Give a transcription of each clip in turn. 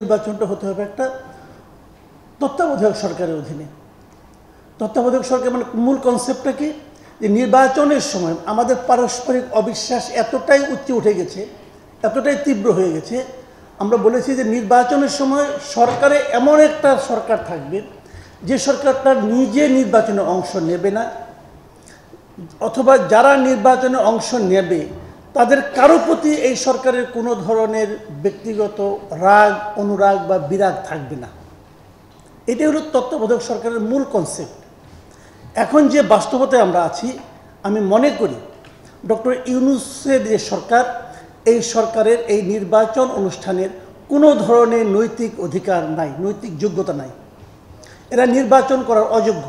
নির্বাচনটা হতে হবে একটা তত্ত্বাবধায়ক সরকারের অধীনে। তত্ত্বাবধায়ক সরকার মানে মূল কনসেপ্টটা কি, যে নির্বাচনের সময় আমাদের পারস্পরিক অবিশ্বাস এতটাই উচ্চে উঠে গেছে, এতটাই তীব্র হয়ে গেছে, আমরা বলেছি যে নির্বাচনের সময় সরকারে এমন একটা সরকার থাকবে যে সরকারটা নিজে নির্বাচনে অংশ নেবে না, অথবা যারা নির্বাচনে অংশ নেবে তাদের কারো প্রতি এই সরকারের কোনো ধরনের ব্যক্তিগত রাগ, অনুরাগ বা বিরাগ থাকবে না। এটাই হলো তত্ত্বাবধায়ক সরকারের মূল কনসেপ্ট। এখন যে বাস্তবতায় আমরা আছি, আমি মনে করি ডক্টর ইউনূসের যে সরকার, এই সরকারের এই নির্বাচন অনুষ্ঠানের কোনো ধরনের নৈতিক অধিকার নাই, নৈতিক যোগ্যতা নাই। এরা নির্বাচন করার অযোগ্য।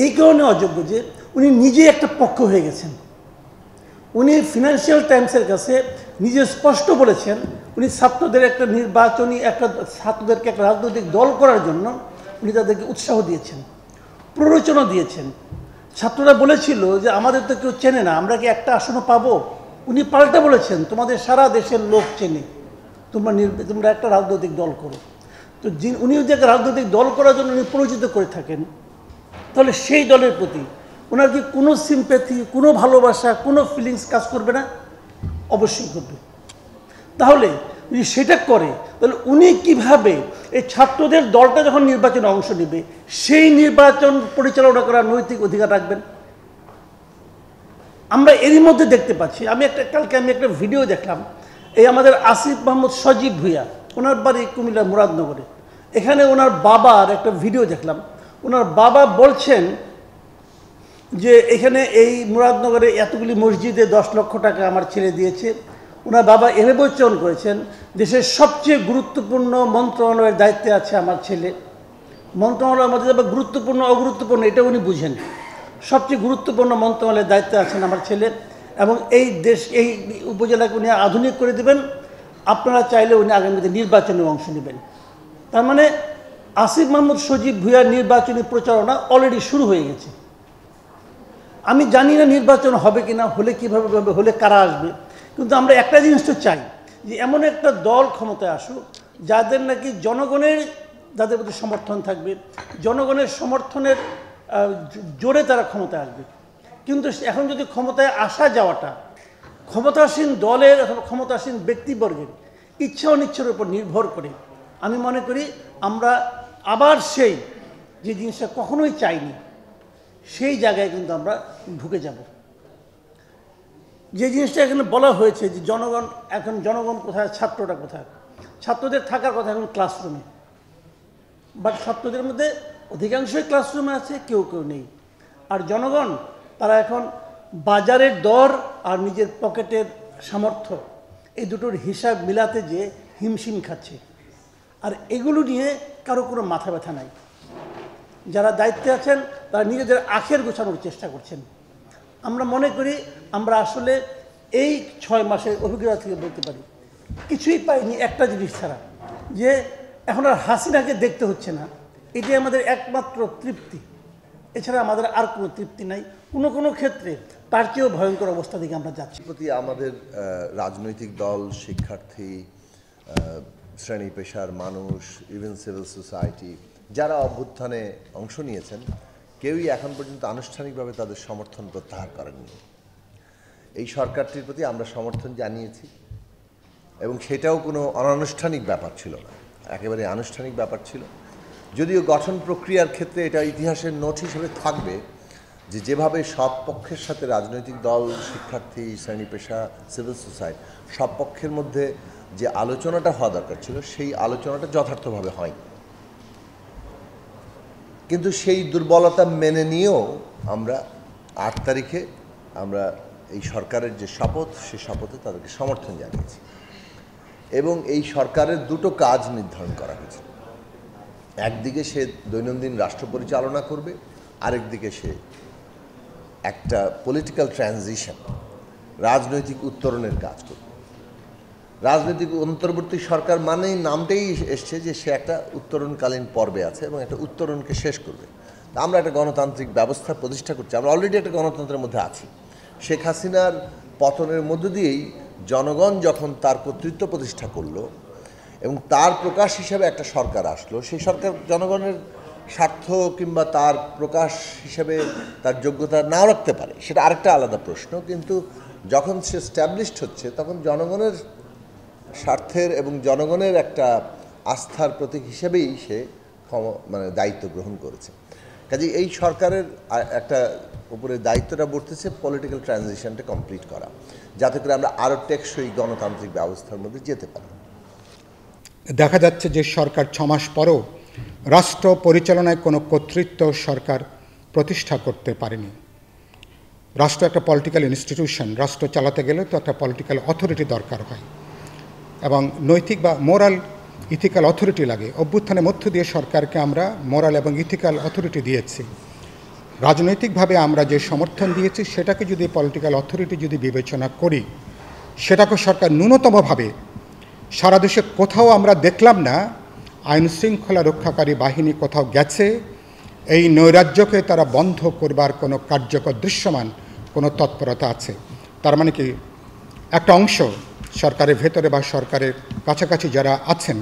এই কারণে অযোগ্য যে উনি নিজে একটা পক্ষ হয়ে গেছেন। উনি ফিনান্সিয়াল টাইমসের কাছে নিজে স্পষ্ট বলেছেন উনি ছাত্রদের একটা নির্বাচনী ছাত্রদেরকে একটা রাজনৈতিক দল করার জন্য উনি তাদেরকে উৎসাহ দিয়েছেন, প্ররোচনা দিয়েছেন। ছাত্ররা বলেছিল যে আমাদের তো কেউ চেনে না, আমরা কি একটা আসনও পাবো? উনি পাল্টা বলেছেন তোমাদের সারা দেশের লোক চেনে, তোমরা একটা রাজনৈতিক দল করো। তো উনি যদি একটা রাজনৈতিক দল করার জন্য উনি পরিচিত করে থাকেন, তাহলে সেই দলের প্রতি ওনার কি কোনো সিম্প্যাথি, কোনো ভালোবাসা, কোনো ফিলিংস কাজ করবে না? অবশ্যই করবে। তাহলে যদি সেটা করে, তাহলে উনি কিভাবে এই ছাত্রদের দলটা যখন নির্বাচনে অংশ নেবে সেই নির্বাচন পরিচালনা করার নৈতিক অধিকার রাখবেন? আমরা এরই মধ্যে দেখতে পাচ্ছি, কালকে আমি একটা ভিডিও দেখলাম, এই আমাদের আসিফ মাহমুদ সজীব ভূঁইয়া, ওনার বাড়ি কুমিল্লা মুরাদনগরে, এখানে ওনার বাবার একটা ভিডিও দেখলাম। ওনার বাবা বলছেন যে এখানে এই মুরাদনগরে এতগুলি মসজিদে 10 লক্ষ টাকা আমার ছেলে দিয়েছে। ওনার বাবা এভাবে উচ্চারণ করেছেন, দেশের সবচেয়ে গুরুত্বপূর্ণ মন্ত্রণালয়ের দায়িত্বে আছে আমার ছেলে। মন্ত্রণালয়ের মধ্যে আবার গুরুত্বপূর্ণ অগুরুত্বপূর্ণ এটা উনি বুঝেন। সবচেয়ে গুরুত্বপূর্ণ মন্ত্রণালয়ের দায়িত্বে আছেন আমার ছেলে, এবং এই উপজেলাকে উনি আধুনিক করে দেবেন। আপনারা চাইলে উনি আগামীতে নির্বাচনে অংশ নেবেন। তার মানে আসিফ মাহমুদ সজীব ভূঁইয়ার নির্বাচনী প্রচারণা অলরেডি শুরু হয়ে গেছে। আমি জানি না নির্বাচন হবে কিনা, হলে কীভাবে হবে, হলে কারা আসবে, কিন্তু আমরা একটা জিনিস তো চাই যে এমন একটা দল ক্ষমতায় আসুক যাদের নাকি যাদের প্রতি সমর্থন থাকবে, জনগণের সমর্থনের জোরে তারা ক্ষমতায় আসবে। কিন্তু এখন যদি ক্ষমতায় আসা যাওয়াটা ক্ষমতাসীন দলের অথবা ক্ষমতাসীন ব্যক্তিবর্গের ইচ্ছা অনিচ্ছার উপর নির্ভর করে, আমি মনে করি আমরা আবার সেই যে জিনিসটা কখনোই চাইনি সেই জায়গায় কিন্তু আমরা ঢুকে যাব। যে জিনিসটা এখানে বলা হয়েছে যে জনগণ কোথায়, ছাত্রটা কোথায়, ছাত্রদের থাকার কথা এখন ক্লাসরুমে, বাট ছাত্রদের মধ্যে অধিকাংশই ক্লাসরুমে আছে, কেউ কেউ নেই। আর জনগণ তারা এখন বাজারের দর আর নিজের পকেটের সামর্থ্য এই দুটোর হিসাব মিলাতে যে হিমশিম খাচ্ছে। আর এগুলো নিয়ে কারো কোনো মাথা ব্যথা নাই। যারা দায়িত্বে আছেন তারা নিজেদের আখের গোছানোর চেষ্টা করছেন। আমরা মনে করি আমরা আসলে এই 6 মাসের অভিজ্ঞতা থেকে বলতে পারি কিছুই পাইনি একটা জিনিস ছাড়া, যে এখন আর হাসিনাকে দেখতে হচ্ছে না। এটি আমাদের একমাত্র তৃপ্তি, এছাড়া আমাদের আর কোনো তৃপ্তি নাই। কোনো ক্ষেত্রে তার চেয়েও ভয়ঙ্কর অবস্থা দিকে আমরা যাচ্ছি। প্রতি আমাদের রাজনৈতিক দল, শিক্ষার্থী, শ্রেণী পেশার মানুষ, ইভেন সিভিল সোসাইটি যারা অভ্যুত্থানে অংশ নিয়েছেন, কেউই এখন পর্যন্ত আনুষ্ঠানিকভাবে তাদের সমর্থন প্রত্যাহার করেননি। এই সরকারটির প্রতি আমরা সমর্থন জানিয়েছি, এবং সেটাও কোনো অনানুষ্ঠানিক ব্যাপার ছিল না, একেবারে আনুষ্ঠানিক ব্যাপার ছিল। যদিও গঠন প্রক্রিয়ার ক্ষেত্রে এটা ইতিহাসের নোট হিসেবে থাকবে যে যেভাবে সব পক্ষের সাথে রাজনৈতিক দল, শিক্ষার্থী, শ্রেণী পেশা, সিভিল সোসাইটি সব পক্ষের মধ্যে যে আলোচনাটা হওয়া দরকার ছিল সেই আলোচনাটা যথার্থভাবে হয়নি। কিন্তু সেই দুর্বলতা মেনে নিয়েও আমরা 8 তারিখে আমরা এই সরকারের যে শপথ, সে শপথে তাদেরকে সমর্থন জানিয়েছি, এবং এই সরকারের দুটো কাজ নির্ধারণ করা হয়েছে। একদিকে সে দৈনন্দিন রাষ্ট্র পরিচালনা করবে, আরেকদিকে সে একটা পলিটিক্যাল ট্রানজিশন, রাজনৈতিক উত্তরণের কাজ করবে। রাজনৈতিক অন্তর্বর্তী সরকার মানেই নামটাই এসছে যে সে একটা উত্তরণকালীন পর্বে আছে এবং একটা উত্তরণকে শেষ করবে। আমরা একটা গণতান্ত্রিক ব্যবস্থা প্রতিষ্ঠা করছি, আমরা অলরেডি একটা গণতন্ত্রের মধ্যে আছি। শেখ হাসিনার পতনের মধ্য দিয়েই জনগণ যখন তার কর্তৃত্ব প্রতিষ্ঠা করলো, এবং তার প্রকাশ হিসাবে একটা সরকার আসলো, সেই সরকার জনগণের স্বার্থ কিংবা তার প্রকাশ হিসাবে তার যোগ্যতা নাও রাখতে পারে, সেটা আরেকটা আলাদা প্রশ্ন। কিন্তু যখন সে স্ট্যাবলিশড হচ্ছে তখন জনগণের স্বার্থের এবং জনগণের একটা আস্থার প্রতীক হিসেবেই সে মানে দায়িত্ব গ্রহণ করেছে। কাজে এই সরকারের একটা উপরে দায়িত্বটা বর্তেছে পলিটিক্যাল ট্রানজিশনটা কমপ্লিট করা, যাতে করে আমরা আরও টেকসই গণতান্ত্রিক ব্যবস্থার মধ্যে যেতে পারি। দেখা যাচ্ছে যে সরকার 6 মাস পরও রাষ্ট্র পরিচালনায় কোনো কর্তৃত্ব সরকার প্রতিষ্ঠা করতে পারেনি। রাষ্ট্র একটা পলিটিক্যাল ইনস্টিটিউশন, রাষ্ট্র চালাতে গেলে তো একটা পলিটিক্যাল অথরিটি দরকার হয় এবং নৈতিক বা মোরাল ইথিক্যাল অথরিটি লাগে। অভ্যুত্থানের মধ্য দিয়ে সরকারকে আমরা মোরাল এবং ইথিক্যাল অথরিটি দিয়েছি। রাজনৈতিকভাবে আমরা যে সমর্থন দিয়েছি সেটাকে যদি পলিটিক্যাল অথরিটি যদি বিবেচনা করি, সেটাকে সরকার ন্যূনতমভাবে, সারা দেশে কোথাও আমরা দেখলাম না আইন শৃঙ্খলা রক্ষাকারী বাহিনী কোথাও গেছে এই নৈরাজ্যকে তারা বন্ধ করবার কোনো কার্যকর দৃশ্যমান কোনো তৎপরতা আছে। তার মানে কি একটা অংশ সরকারের ভেতরে বা সরকারের কাছাকাছি যারা আছেন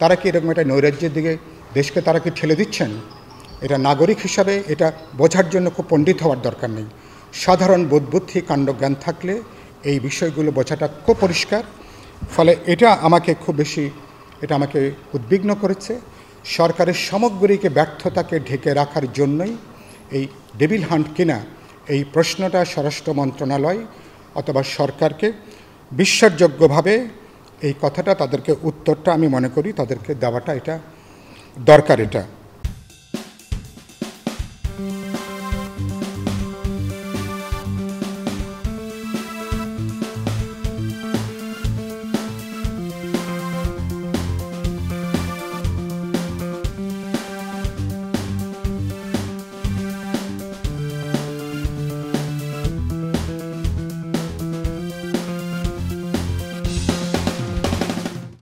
তারা কি এরকম একটা নৈরাজ্যের দিকে দেশকে তারা কি ঠেলে দিচ্ছেন? এটা নাগরিক হিসাবে এটা বোঝার জন্য খুব পণ্ডিত হওয়ার দরকার নেই। সাধারণ বোধবুদ্ধি কাণ্ডজ্ঞান থাকলে এই বিষয়গুলো বোঝাটা খুব পরিষ্কার। ফলে এটা আমাকে খুব বেশি আমাকে উদ্বিগ্ন করেছে। সরকারের সামগ্রিক ব্যর্থতাকে ঢেকে রাখার জন্যই এই ডেভিল হান্ট কিনা এই প্রশ্নটা স্বরাষ্ট্র মন্ত্রণালয় অথবা সরকারকে বিশ্বাসযোগ্যভাবে এই কথাটা তাদেরকে উত্তরটা আমি মনে করি তাদেরকে দেওয়াটা এটা দরকার। এটা